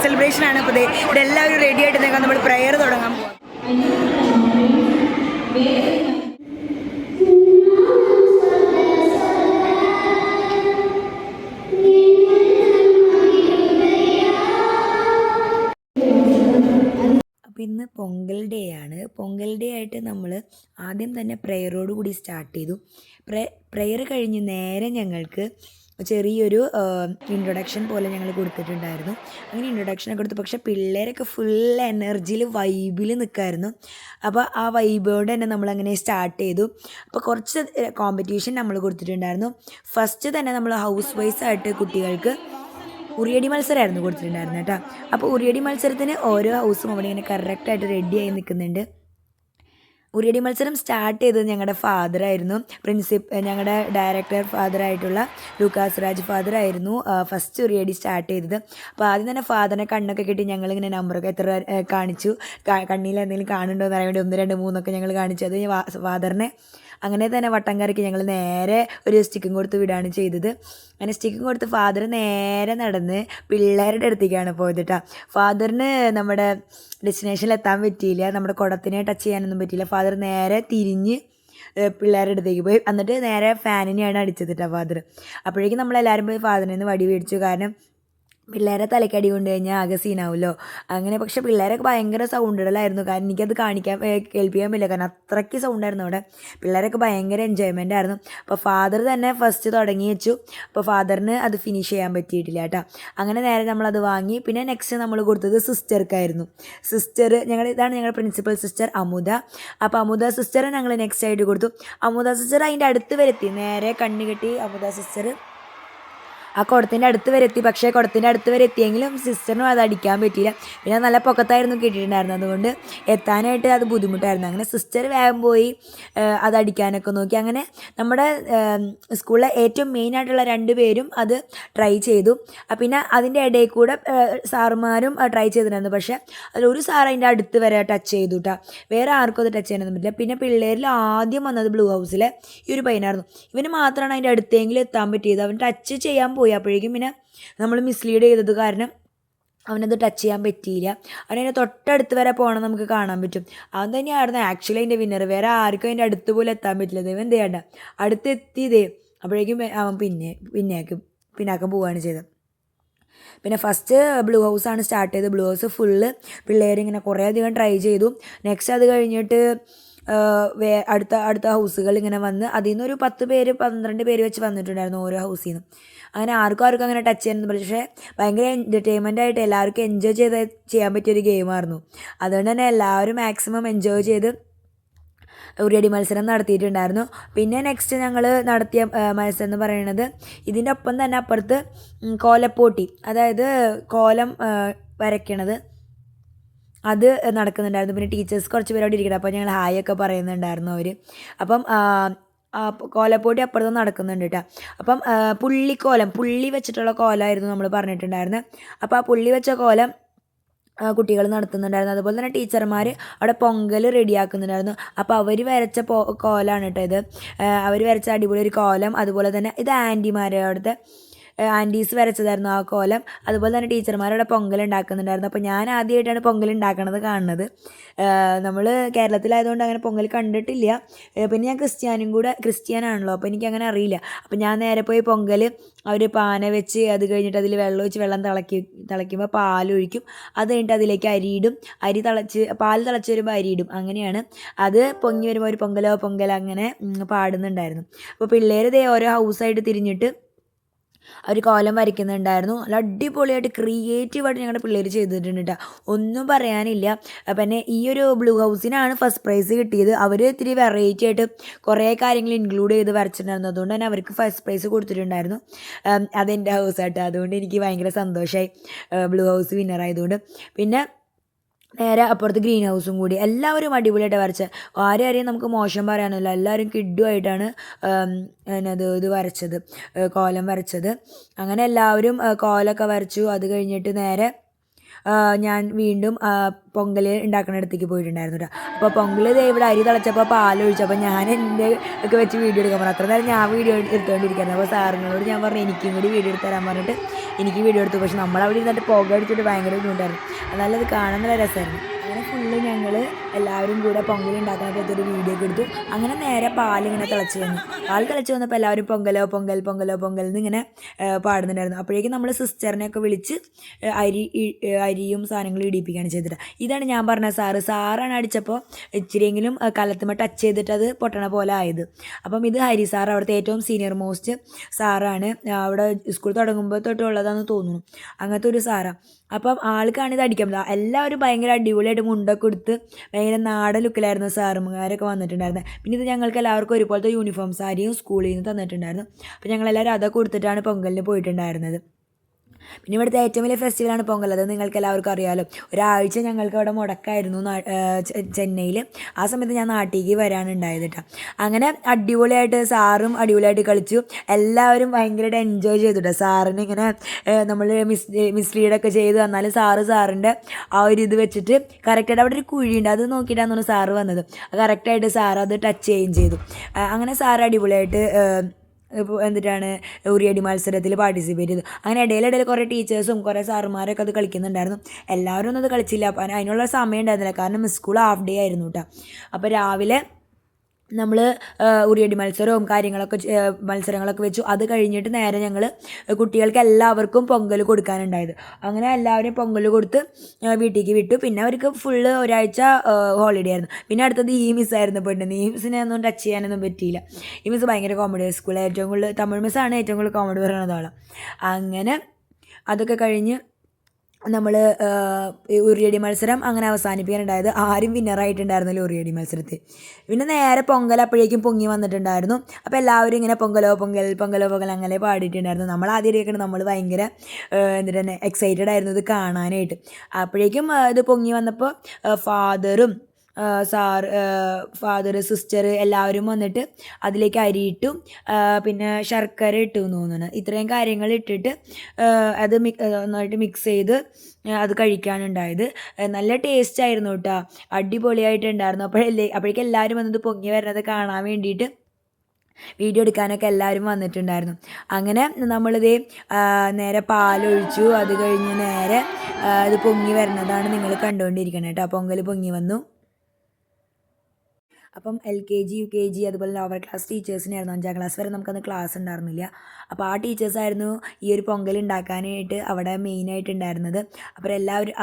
സെലിബ്രേഷനാണ്. അപ്പോൾ ഇവിടെ എല്ലാവരും റെഡി ആയിട്ട് നിൽക്കാൻ നമ്മൾ പ്രെയർ തുടങ്ങാൻ പോകാം. അപ്പോൾ ഇന്ന് പൊങ്കൽ ഡേ ആണ്. പൊങ്കൽ ഡേ ആയിട്ട് നമ്മൾ ആദ്യം തന്നെ പ്രെയറോട് കൂടി സ്റ്റാർട്ട് ചെയ്തു. പ്രെയർ കഴിഞ്ഞ് നേരെ ഞങ്ങൾക്ക് ചെറിയൊരു ഇൻട്രൊഡക്ഷൻ പോലെ ഞങ്ങൾ കൊടുത്തിട്ടുണ്ടായിരുന്നു. അങ്ങനെ ഇൻട്രൊഡക്ഷനൊക്കെ കൊടുത്തു. പക്ഷേ പിള്ളേരൊക്കെ ഫുൾ എനർജിയിൽ വൈബിൽ നിൽക്കുമായിരുന്നു. അപ്പോൾ ആ വൈബോടെ തന്നെ നമ്മളങ്ങനെ സ്റ്റാർട്ട് ചെയ്തു. അപ്പോൾ കുറച്ച് കോമ്പറ്റീഷൻ നമ്മൾ കൊടുത്തിട്ടുണ്ടായിരുന്നു. ഫസ്റ്റ് തന്നെ നമ്മൾ ഹൗസ് വൈസ് ആയിട്ട് കുട്ടികൾക്ക് ഉറിയടി മത്സരമായിരുന്നു കൊടുത്തിട്ടുണ്ടായിരുന്നു കേട്ടോ. അപ്പോൾ ഉറിയടി മത്സരത്തിന് ഓരോ ഹൗസും അവിടെ ഇങ്ങനെ കറക്റ്റായിട്ട് റെഡിയായി നിൽക്കുന്നുണ്ട്. ഉറിയടി മത്സരം സ്റ്റാർട്ട് ചെയ്തത് ഞങ്ങളുടെ ഫാദറായിരുന്നു. ഞങ്ങളുടെ ഡയറക്ടർ ഫാദറായിട്ടുള്ള ലൂക്കാസ് രാജ് ഫാദറായിരുന്നു ഫസ്റ്റ് ഉറിയടി സ്റ്റാർട്ട് ചെയ്തത്. അപ്പോൾ ആദ്യം തന്നെ ഫാദറിനെ കണ്ണൊക്കെ കിട്ടി ഞങ്ങളിങ്ങനെ നമ്പറൊക്കെ എത്ര കാണിച്ചു, കണ്ണിൽ എന്തെങ്കിലും കാണുന്നുണ്ടോ എന്ന് അറിയാൻ വേണ്ടി 1, 2, 3 ഞങ്ങൾ കാണിച്ചു. അത് ഫാദറിനെ അങ്ങനെ തന്നെ വട്ടം കറക്കി ഞങ്ങൾ നേരെ ഒരു സ്റ്റിക്കും കൊടുത്ത് വിടുകയാണ് ചെയ്തത്. അങ്ങനെ സ്റ്റിക്കും കൊടുത്ത് ഫാദർ നേരെ നടന്ന് പിള്ളേരുടെ അടുത്തേക്കാണ് പോയത് കേട്ടോ. ഫാദറിന് നമ്മുടെ ഡെസ്റ്റിനേഷനിൽ എത്താൻ പറ്റിയില്ല, നമ്മുടെ കുടത്തിനെ ടച്ച് ചെയ്യാനൊന്നും പറ്റിയില്ല. ഫാദർ നേരെ തിരിഞ്ഞ് പിള്ളേരുടെ അടുത്തേക്ക് പോയി. എന്നിട്ട് നേരെ ഫാനിനെയാണ് അടിച്ചത് കേട്ടോ ഫാദർ. അപ്പോഴേക്കും നമ്മളെല്ലാവരും പോയി ഫാദറിൽ നിന്ന് വടി മേടിച്ചു. കാരണം പിള്ളേരെ തലക്കടി കൊണ്ട് കഴിഞ്ഞാൽ ആകെ സീനാവുമല്ലോ. അങ്ങനെ പക്ഷേ പിള്ളേരൊക്കെ ഭയങ്കര സൗണ്ട് ഇടലായിരുന്നു. കാരണം എനിക്കത് കേൾപ്പിക്കാൻ പറ്റില്ല, കാരണം അത്രയ്ക്ക് സൗണ്ടായിരുന്നു അവിടെ. പിള്ളേരൊക്കെ ഭയങ്കര എൻജോയ്മെൻ്റ് ആയിരുന്നു. അപ്പോൾ ഫാദർ തന്നെ ഫസ്റ്റ് തുടങ്ങി വെച്ചു. അപ്പോൾ ഫാദറിന് അത് ഫിനിഷ് ചെയ്യാൻ പറ്റിയിട്ടില്ല കേട്ടോ. അങ്ങനെ നേരെ നമ്മളത് വാങ്ങി. പിന്നെ നെക്സ്റ്റ് നമ്മൾ കൊടുത്തത് സിസ്റ്റർക്കായിരുന്നു. ഇതാണ് ഞങ്ങളുടെ പ്രിൻസിപ്പൽ സിസ്റ്റർ അമുദ. അപ്പോൾ അമുദ സിസ്റ്ററെ ഞങ്ങൾ നെക്സ്റ്റ് ആയിട്ട് കൊടുത്തു. അമുദ സിസ്റ്റർ അതിൻ്റെ അടുത്ത് വരെത്തി, നേരെ കണ്ണ് കെട്ടി അമുദ സിസ്റ്റർ ആ കുടത്തിൻ്റെ അടുത്ത് വരെ എത്തി. പക്ഷേ കുടത്തിൻ്റെ അടുത്ത് വരെ എത്തിയെങ്കിലും സിസ്റ്ററിനും അത് അടിക്കാൻ പറ്റിയില്ല. പിന്നെ നല്ല പൊക്കത്തായിരുന്നു കിട്ടിയിട്ടുണ്ടായിരുന്നു, അതുകൊണ്ട് എത്താനായിട്ട് അത് ബുദ്ധിമുട്ടായിരുന്നു. അങ്ങനെ സിസ്റ്റർ വേഗം പോയി അത് അടിക്കാനൊക്കെ നോക്കി. അങ്ങനെ നമ്മുടെ സ്കൂളിലെ ഏറ്റവും മെയിനായിട്ടുള്ള 2 പേരും അത് ട്രൈ ചെയ്തു. പിന്നെ അതിൻ്റെ ഇടയിൽ കൂടെ സാറുമാരും ട്രൈ ചെയ്തിട്ടുണ്ടായിരുന്നു. പക്ഷേ അതിലൊരു സാർ അതിൻ്റെ അടുത്ത് വരെ ടച്ച് ചെയ്തു കേട്ടോ. വേറെ ആർക്കും അത് ടച്ച് ചെയ്യാനൊന്നും പറ്റില്ല. പിന്നെ പിള്ളേരിൽ ആദ്യം വന്നത് ബ്ലൂ ഹൗസിലെ ഈ ഒരു പയ്യനായിരുന്നു. ഇവന് മാത്രമാണ് അതിൻ്റെ അടുത്തെങ്കിലും എത്താൻ പറ്റിയത്. അവൻ ടച്ച് ചെയ്യാൻ പോയി. അപ്പോഴേക്കും പിന്നെ നമ്മൾ മിസ്ലീഡ് ചെയ്തത് കാരണം അവനത് ടച്ച് ചെയ്യാൻ പറ്റിയില്ല. അവനതിൻ്റെ തൊട്ടടുത്ത് വരെ പോകണം നമുക്ക് കാണാൻ പറ്റും. അവൻ തന്നെയായിരുന്നു ആക്ച്വലി അതിൻ്റെ വിന്നർ. വേറെ ആർക്കും അതിൻ്റെ അടുത്ത് പോലും എത്താൻ പറ്റില്ല. ദൈവം എന്ത് ചെയ്യണ്ട അടുത്തെത്തിയതേ. അപ്പോഴേക്കും അവൻ പിന്നാക്കം പോവുകയാണ് ചെയ്തത്. പിന്നെ ഫസ്റ്റ് ബ്ലൂ ഹൗസാണ് സ്റ്റാർട്ട് ചെയ്തത്. ബ്ലൂ ഹൗസ് ഫുള്ള് പിള്ളേരിങ്ങനെ കുറേ അധികം ട്രൈ ചെയ്തു. നെക്സ്റ്റ് അത് കഴിഞ്ഞിട്ട് അടുത്ത ഹൗസുകൾ ഇങ്ങനെ വന്ന് അതിൽ നിന്ന് ഒരു 10 പേര് 12 പേര് വെച്ച് വന്നിട്ടുണ്ടായിരുന്നു ഓരോ ഹൗസിൽ നിന്ന്. അങ്ങനെ ആർക്കും അങ്ങനെ ടച്ച് ചെയ്യാനൊന്നും പറ്റില്ല. പക്ഷേ ഭയങ്കര എൻ്റർടൈൻമെൻ്റ് ആയിട്ട് എല്ലാവർക്കും എൻജോയ് ചെയ്യാൻ പറ്റിയൊരു ഗെയിമായിരുന്നു. അതുകൊണ്ട് തന്നെ എല്ലാവരും മാക്സിമം എൻജോയ് ചെയ്ത് ഉറിയടി മത്സരം നടത്തിയിട്ടുണ്ടായിരുന്നു. പിന്നെ നെക്സ്റ്റ് ഞങ്ങൾ നടത്തിയ മത്സരം എന്ന് പറയുന്നത് ഇതിൻ്റെ ഒപ്പം തന്നെ അപ്പുറത്ത് കോലപ്പോട്ടി, അതായത് കോലം വരയ്ക്കണത്, അത് നടക്കുന്നുണ്ടായിരുന്നു. പിന്നെ ടീച്ചേഴ്സ് കുറച്ച് പേരോട് ഇരിക്കണം. അപ്പോൾ ഞങ്ങൾ ഹായ് ഒക്കെ പറയുന്നുണ്ടായിരുന്നു അവർ. അപ്പം കോലപ്പോട്ടി അപ്പുറത്ത് നടക്കുന്നുണ്ട് കേട്ടോ. അപ്പം പുള്ളി വെച്ചിട്ടുള്ള കോലമായിരുന്നു നമ്മൾ പറഞ്ഞിട്ടുണ്ടായിരുന്നത്. അപ്പോൾ ആ പുള്ളി വെച്ച കോലം കുട്ടികൾ നടത്തുന്നുണ്ടായിരുന്നു. അതുപോലെ തന്നെ ടീച്ചർമാർ അവിടെ പൊങ്കൽ റെഡിയാക്കുന്നുണ്ടായിരുന്നു. അപ്പോൾ അവർ വരച്ച കോലമാണ് കേട്ടോ ഇത്. അവർ വരച്ച അടിപൊളി ഒരു കോലം. അതുപോലെ തന്നെ ഇത് അവിടുത്തെ ആൻറ്റീസ് വരച്ചതായിരുന്നു ആ കോലം. അതുപോലെ തന്നെ ടീച്ചർമാരവിടെ പൊങ്കൽ ഉണ്ടാക്കുന്നുണ്ടായിരുന്നു. അപ്പോൾ ഞാൻ ആദ്യമായിട്ടാണ് പൊങ്കൽ ഉണ്ടാക്കണത് കാണുന്നത്. നമ്മൾ കേരളത്തിലായതുകൊണ്ട് അങ്ങനെ പൊങ്കൽ കണ്ടിട്ടില്ല. പിന്നെ ഞാൻ ക്രിസ്ത്യാനാണല്ലോ, അപ്പോൾ എനിക്കങ്ങനെ അറിയില്ല. അപ്പോൾ ഞാൻ നേരെ പോയി പൊങ്കൽ അവർ പാന വെച്ച് അത് കഴിഞ്ഞിട്ട് അതിൽ വെള്ളം ഒഴിച്ച് വെള്ളം തിളയ്ക്കുമ്പോൾ പാലൊഴിക്കും. അത് കഴിഞ്ഞിട്ട് അതിലേക്ക് അരിയിടും. പാൽ തിളച്ച് വരുമ്പോൾ അരിയിടും. അങ്ങനെയാണ് അത് പൊങ്ങി വരുമ്പോൾ ഒരു പൊങ്കൽ അങ്ങനെ പാടുന്നുണ്ടായിരുന്നു. അപ്പോൾ പിള്ളേർ ഓരോ ഹൗസായിട്ട് തിരിഞ്ഞിട്ട് അവർ കോലം വരയ്ക്കുന്നുണ്ടായിരുന്നു. നല്ല അടിപൊളിയായിട്ട് ക്രിയേറ്റീവായിട്ട് ഞങ്ങളുടെ പിള്ളേർ ചെയ്തിട്ടുണ്ട് കേട്ടോ. ഒന്നും പറയാനില്ല. പിന്നെ ഈ ഒരു ബ്ലൂ ഹൗസിനാണ് ഫസ്റ്റ് പ്രൈസ് കിട്ടിയത്. അവർ ഇത്തിരി വെറൈറ്റി ആയിട്ട് കുറേ കാര്യങ്ങൾ ഇൻക്ലൂഡ് ചെയ്ത് വരച്ചിട്ടുണ്ടായിരുന്നു. അതുകൊണ്ട് തന്നെ അവർക്ക് ഫസ്റ്റ് പ്രൈസ് കൊടുത്തിട്ടുണ്ടായിരുന്നു. അതെൻ്റെ ഹൗസാട്ടോ. അതുകൊണ്ട് എനിക്ക് ഭയങ്കര സന്തോഷമായി ബ്ലൂ ഹൗസ് വിന്നറായതുകൊണ്ട്. പിന്നെ നേരെ അപ്പുറത്ത് ഗ്രീൻ ഹൗസും കൂടി എല്ലാവരും അടിപൊളിയായിട്ട് വരച്ചത്. ആരെയും നമുക്ക് മോശം പറയാനല്ല, എല്ലാവരും കിഡുമായിട്ടാണ് ഇത് വരച്ചത്, കോലം വരച്ചത്. അങ്ങനെ എല്ലാവരും കോലമൊക്കെ വരച്ചു. അത് കഴിഞ്ഞിട്ട് നേരെ ഞാൻ വീണ്ടും പൊങ്കൽ ഉണ്ടാക്കുന്നിടത്തേക്ക് പോയിട്ടുണ്ടായിരുന്നു കേട്ടോ. അപ്പോൾ പൊങ്കൽ ഇവിടെ അരി തിളച്ചപ്പോൾ പാലൊഴിച്ചു. അപ്പോൾ ഞാൻ എൻ്റെ ഒക്കെ വെച്ച് വീഡിയോ എടുക്കാൻ പറഞ്ഞു. അത്ര നേരം ഞാൻ വീഡിയോ എടുത്തുകൊണ്ടിരിക്കുന്നത്. അപ്പോൾ സാറിനോട് ഞാൻ പറഞ്ഞു എനിക്കും കൂടി വീഡിയോ എടുത്ത് തരാൻ പറഞ്ഞിട്ട് എനിക്ക് വീഡിയോ എടുത്തു. പക്ഷെ നമ്മളവിടെ ഇരുന്നിട്ട് പുക അടിച്ചിട്ട് ഭയങ്കര ബുദ്ധിമുട്ടായിരുന്നു. നല്ലത് കാണാൻ നല്ല രസമായിരുന്നു. അങ്ങനെ ഫുള്ള് ഞങ്ങൾ എല്ലാവരും കൂടെ പൊങ്കൽ ഉണ്ടാക്കാനായിട്ടൊരു വീഡിയോ ഒക്കെ എടുത്തു. അങ്ങനെ നേരെ പാലിങ്ങനെ തിളച്ച് വന്നു. പാൽ തിളച്ച് വന്നപ്പോൾ എല്ലാവരും പൊങ്കലോ പൊങ്കൽ പൊങ്കലോ പൊങ്കൽ എന്നിങ്ങനെ പാടുന്നുണ്ടായിരുന്നു. അപ്പോഴേക്കും നമ്മൾ സിസ്റ്ററിനെയൊക്കെ വിളിച്ച് അരിയും സാധനങ്ങളും ഇടിപ്പിക്കുകയാണ് ചെയ്തിട്ട്. ഇതാണ് ഞാൻ പറഞ്ഞ സാറാണ് അടിച്ചപ്പോൾ ഇച്ചിരിയെങ്കിലും കലത്തുമ്പോൾ ടച്ച് ചെയ്തിട്ട് അത് പൊട്ടണ പോലെ ആയത്. അപ്പം ഇത് ഹരി സാർ, അവിടുത്തെ ഏറ്റവും സീനിയർ മോസ്റ്റ് സാറാണ്. അവിടെ സ്കൂൾ തുടങ്ങുമ്പോൾ തൊട്ടുള്ളതാണെന്ന് തോന്നുന്നു. അങ്ങനത്തെ ഒരു സാറാണ്. അപ്പം ആൾക്കാണ് ഇത് അടിക്കാൻ പറ്റുക. എല്ലാവരും ഭയങ്കര അടിപൊളിയായിട്ട് മുണ്ടൊക്കെ കൊടുത്ത് ഭയങ്കര നാടൻ ലുക്കിലായിരുന്നു സാറുമാരൊക്കെ വന്നിട്ടുണ്ടായിരുന്നത്. പിന്നെ ഇത് ഞങ്ങൾക്ക് എല്ലാവർക്കും ഒരുപോലത്തെ യൂണിഫോം സാരിയും സ്കൂളിൽ നിന്ന് തന്നിട്ടുണ്ടായിരുന്നു. അപ്പോൾ ഞങ്ങളെല്ലാവരും അതൊക്കെ കൊടുത്തിട്ടാണ് പൊങ്കലിന് പോയിട്ടുണ്ടായിരുന്നത്. പിന്നെ ഇവിടുത്തെ ഏറ്റവും വലിയ ഫെസ്റ്റിവലാണ് പൊങ്കൽ. അത് നിങ്ങൾക്ക് എല്ലാവർക്കും അറിയാമല്ലോ. ഒരാഴ്ച ഞങ്ങൾക്ക് അവിടെ മുടക്കായിരുന്നു ചെന്നൈയിൽ. ആ സമയത്ത് ഞാൻ നാട്ടിലേക്ക് വരാനുണ്ടായത് കേട്ടോ. അങ്ങനെ അടിപൊളിയായിട്ട് സാറും അടിപൊളിയായിട്ട് കളിച്ചു. എല്ലാവരും ഭയങ്കരമായിട്ട് എൻജോയ് ചെയ്തു കേട്ടോ. സാറിന് ഇങ്ങനെ നമ്മൾ മിസ്ലീഡൊക്കെ ചെയ്ത് വന്നാലും സാറിൻ്റെ ആ ഒരു ഇത് വെച്ചിട്ട് കറക്റ്റായിട്ട് അവിടെ ഒരു കുഴിയുണ്ട്, അത് നോക്കിയിട്ടാണ് സാറ് വന്നത്. കറക്റ്റായിട്ട് സാർ അത് ടച്ച് ചെയ്യുകയും ചെയ്തു. അങ്ങനെ സാറ് അടിപൊളിയായിട്ട് എന്നിട്ടാണ് ഉറിയടി മത്സരത്തിൽ പാർട്ടിസിപ്പേറ്റ് ചെയ്തു. അങ്ങനെ ഇടയിലിടയിൽ കുറേ ടീച്ചേഴ്സും കുറേ സാറുമാരൊക്കെ അത് കളിക്കുന്നുണ്ടായിരുന്നു. എല്ലാവരും ഒന്നും അത് കളിച്ചില്ല. അപ്പം അതിനുള്ള സമയം ഉണ്ടായിരുന്നില്ല, കാരണം സ്കൂൾ ഹാഫ് ഡേ ആയിരുന്നു കേട്ടോ. അപ്പോൾ രാവിലെ നമ്മൾ ഉറിയടി മത്സരവും മത്സരങ്ങളൊക്കെ വെച്ചു. അത് കഴിഞ്ഞിട്ട് നേരെ ഞങ്ങൾ കുട്ടികൾക്ക് എല്ലാവർക്കും പൊങ്കൽ കൊടുക്കാനുണ്ടായത്. അങ്ങനെ എല്ലാവരും പൊങ്കൽ കൊടുത്ത് വീട്ടിലേക്ക് വിട്ടു. പിന്നെ അവർക്ക് ഫുള്ള് ഒരാഴ്ച ഹോളിഡേ ആയിരുന്നു. പിന്നെ അടുത്തത് ഈ മിസ്സായിരുന്നു പെട്ടെന്ന്. ഈ മിസ്സിനെ ഒന്നും ടച്ച് ചെയ്യാനൊന്നും പറ്റിയില്ല. ഈ മിസ്സ് ഭയങ്കര കോമഡി. സ്കൂളിൽ ഏറ്റവും കൂടുതൽ തമിഴ് മിസ്സാണ് ഏറ്റവും കൂടുതൽ കോമഡി പറയുന്നത് ആളാണ്. അങ്ങനെ അതൊക്കെ കഴിഞ്ഞ് നമ്മൾ ഉറിയടി മത്സരം അങ്ങനെ അവസാനിപ്പിക്കാനുണ്ടായത്. ആരും വിന്നറായിട്ടുണ്ടായിരുന്നില്ല ഉറിയടി മത്സരത്തിൽ. പിന്നെ നേരെ പൊങ്കൽ അപ്പോഴേക്കും പൊങ്ങി വന്നിട്ടുണ്ടായിരുന്നു. അപ്പോൾ എല്ലാവരും ഇങ്ങനെ പൊങ്കലോ പൊങ്കൽ പൊങ്കലോ പൊങ്കൽ അങ്ങനെ പാടിയിട്ടുണ്ടായിരുന്നു. നമ്മൾ ആദ്യം ഇരിക്കണം, നമ്മൾ ഭയങ്കര എന്തിട്ട് എക്സൈറ്റഡ് ആയിരുന്നു ഇത് കാണാനായിട്ട്. അപ്പോഴേക്കും ഇത് പൊങ്ങി വന്നപ്പോൾ ഫാദറും ഫാദർ സിസ്റ്റർ എല്ലാവരും വന്നിട്ട് അതിലേക്ക് അരിയിട്ടു, പിന്നെ ശർക്കര ഇട്ടു എന്ന് തോന്നുന്നു. ഇത്രയും കാര്യങ്ങൾ ഇട്ടിട്ട് അത് നന്നായിട്ട് മിക്സ് ചെയ്ത് അത് കഴിക്കാനുണ്ടായത്. നല്ല ടേസ്റ്റ് ആയിരുന്നു കേട്ടോ, അടിപൊളിയായിട്ടുണ്ടായിരുന്നു. അപ്പോഴേക്കും എല്ലാവരും വന്നത് പൊങ്ങി വരുന്നത് കാണാൻ വേണ്ടിയിട്ട് വീഡിയോ എടുക്കാനൊക്കെ എല്ലാവരും വന്നിട്ടുണ്ടായിരുന്നു. അങ്ങനെ നമ്മളിത് നേരെ പാലൊഴിച്ചു. അത് കഴിഞ്ഞ് നേരെ ഇത് പൊങ്ങി വരുന്നതാണ് നിങ്ങൾ കണ്ടുകൊണ്ടിരിക്കുന്നത് കേട്ടോ. പൊങ്കൽ പൊങ്ങി വന്നു. അപ്പം LKG UKG അതുപോലെ ലോവർ ക്ലാസ് ടീച്ചേഴ്സിനായിരുന്നു. 5ാം ക്ലാസ് വരെ നമുക്കന്ന് ക്ലാസ് ഉണ്ടായിരുന്നില്ല. അപ്പോൾ ആ ടീച്ചേഴ്സായിരുന്നു ഈ ഒരു പൊങ്കൽ ഉണ്ടാക്കാനായിട്ട് അവിടെ മെയിനായിട്ടുണ്ടായിരുന്നത്. അപ്പോൾ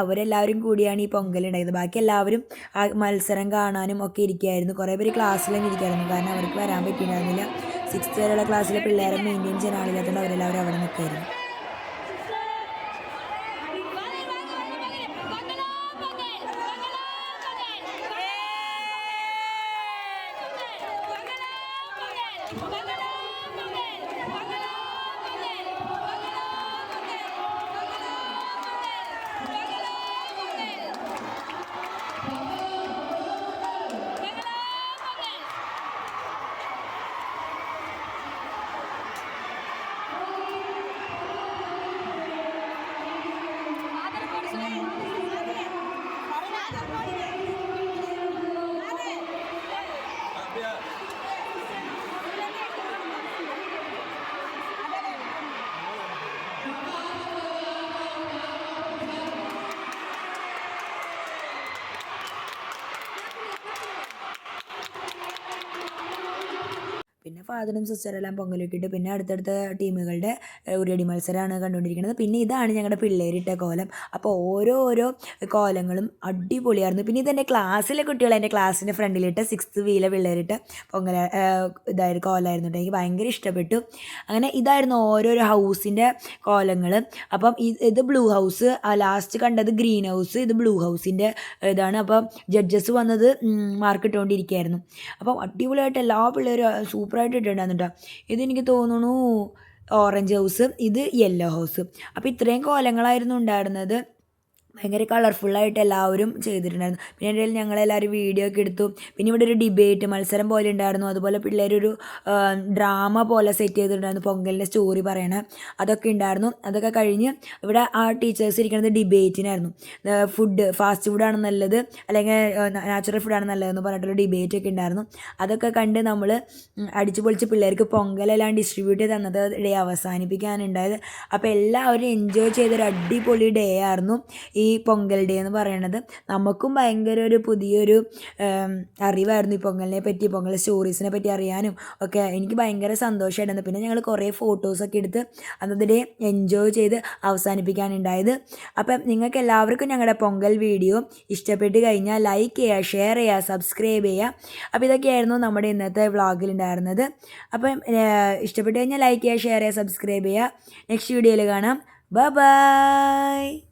അവരെല്ലാവരും കൂടിയാണ് ഈ പൊങ്കൽ ഉണ്ടായത്. ബാക്കി എല്ലാവരും ആ മത്സരം കാണാനും ഒക്കെ ഇരിക്കുകയായിരുന്നു. കുറേ പേര് ക്ലാസ്സിലും ഇരിക്കുകയായിരുന്നു, കാരണം അവർക്ക് വരാൻ പറ്റിയിട്ടുണ്ടായിരുന്നില്ല. 6th വരെയുള്ള ക്ലാസ്സിലെ പിള്ളേരെ മെയിൻറ്റെയിൻ ചെയ്യാൻ ആളില്ലാത്തതുകൊണ്ട് അവരെല്ലാവരും അവിടെ നിൽക്കുമായിരുന്നു. പിന്നെ ഫാദറും സിസ്റ്ററെല്ലാം പൊങ്കലിട്ടിട്ട് പിന്നെ അടുത്തടുത്ത ടീമുകളുടെ ഉറിയടി മത്സരമാണ് കണ്ടുകൊണ്ടിരിക്കുന്നത്. പിന്നെ ഇതാണ് ഞങ്ങളുടെ പിള്ളേരിട്ട കോലം. അപ്പോൾ ഓരോ കോലങ്ങളും അടിപൊളിയായിരുന്നു. പിന്നെ ഇതെൻ്റെ ക്ലാസ്സിലെ കുട്ടികൾ എൻ്റെ ക്ലാസ്സിൻ്റെ ഫ്രണ്ടിലിട്ട് 6th വീലെ പിള്ളേരിട്ട് ഇതായിരുന്നു കോലമായിരുന്നു കേട്ടോ. എനിക്ക് ഭയങ്കര ഇഷ്ടപ്പെട്ടു. അങ്ങനെ ഇതായിരുന്നു ഓരോരോ ഹൗസിൻ്റെ കോലങ്ങൾ. അപ്പം ഇത് ബ്ലൂ ഹൗസ്, ലാസ്റ്റ് കണ്ടത് ഗ്രീൻ ഹൗസ്, ഇത് ബ്ലൂ ഹൗസിൻ്റെ ഇതാണ്. അപ്പം ജഡ്ജസ് വന്നത് മാർക്ക് ഇട്ടുകൊണ്ടിരിക്കുകയായിരുന്നു. അപ്പം അടിപൊളിയായിട്ട് എല്ലാ പിള്ളേരും സൂപ്പറായിട്ട് ഇട്ടിട്ടുണ്ടായിരുന്നു കേട്ടോ. ഇതെനിക്ക് തോന്നുന്നു ഓറഞ്ച് ഹൗസ്, ഇത് യെല്ലോ ഹൗസ്. അപ്പോൾ ഇത്രയും കോലങ്ങളായിരുന്നു ഉണ്ടായിരുന്നത്. ഭയങ്കര കളർഫുള്ളായിട്ട് എല്ലാവരും ചെയ്തിട്ടുണ്ടായിരുന്നു. പിന്നെ എൻ്റെ കയ്യിൽ ഞങ്ങളെല്ലാവരും വീഡിയോ ഒക്കെ എടുത്തു. പിന്നെ ഇവിടെ ഒരു ഡിബേറ്റ് മത്സരം പോലെ ഉണ്ടായിരുന്നു. അതുപോലെ പിള്ളേരൊരു ഡ്രാമ പോലെ സെറ്റ് ചെയ്തിട്ടുണ്ടായിരുന്നു, പൊങ്കലിൻ്റെ സ്റ്റോറി പറയണ അതൊക്കെ ഉണ്ടായിരുന്നു. അതൊക്കെ കഴിഞ്ഞ് ഇവിടെ ആ ടീച്ചേഴ്സ് ഇരിക്കുന്നത് ഡിബേറ്റിനായിരുന്നു. ഫാസ്റ്റ് ഫുഡാണ് നല്ലത് അല്ലെങ്കിൽ നാച്ചുറൽ ഫുഡാണ് നല്ലതെന്ന് പറഞ്ഞിട്ടൊരു ഡിബേറ്റ് ഒക്കെ ഉണ്ടായിരുന്നു. അതൊക്കെ കണ്ട് നമ്മൾ അടിച്ചു പൊളിച്ച് പിള്ളേർക്ക് പൊങ്കലെല്ലാം ഡിസ്ട്രിബ്യൂട്ട് ചെയ്ത് അന്നത്തെ ഡേ അവസാനിപ്പിക്കാനുണ്ടായത്. അപ്പോൾ എല്ലാവരും എൻജോയ് ചെയ്തൊരു അടിപൊളി ഡേ ആയിരുന്നു ഈ പൊങ്കൽ ഡേ എന്ന് പറയണത്. നമുക്കും ഭയങ്കര ഒരു പുതിയൊരു അറിവായിരുന്നു ഈ പൊങ്കലിനെ പറ്റി, പൊങ്കൽ സ്റ്റോറീസിനെ പറ്റി അറിയാനും ഒക്കെ എനിക്ക് ഭയങ്കര സന്തോഷമായിരുന്നു. പിന്നെ ഞങ്ങൾ കുറേ ഫോട്ടോസൊക്കെ എടുത്ത് അന്നത്തെ ഡേ എൻജോയ് ചെയ്ത് അവസാനിപ്പിക്കാനുണ്ടായത്. അപ്പം നിങ്ങൾക്ക് എല്ലാവർക്കും ഞങ്ങളുടെ പൊങ്കൽ വീഡിയോ ഇഷ്ടപ്പെട്ട് കഴിഞ്ഞാൽ ലൈക്ക് ചെയ്യുക, ഷെയർ ചെയ്യുക, സബ്സ്ക്രൈബ് ചെയ്യുക. അപ്പോൾ ഇതൊക്കെയായിരുന്നു നമ്മുടെ ഇന്നത്തെ വ്ളോഗിലുണ്ടായിരുന്നത്. അപ്പം ഇഷ്ടപ്പെട്ട് കഴിഞ്ഞാൽ ലൈക്ക് ചെയ്യുക, ഷെയർ ചെയ്യുക, സബ്സ്ക്രൈബ് ചെയ്യുക. നെക്സ്റ്റ് വീഡിയോയിൽ കാണാം. ബൈ.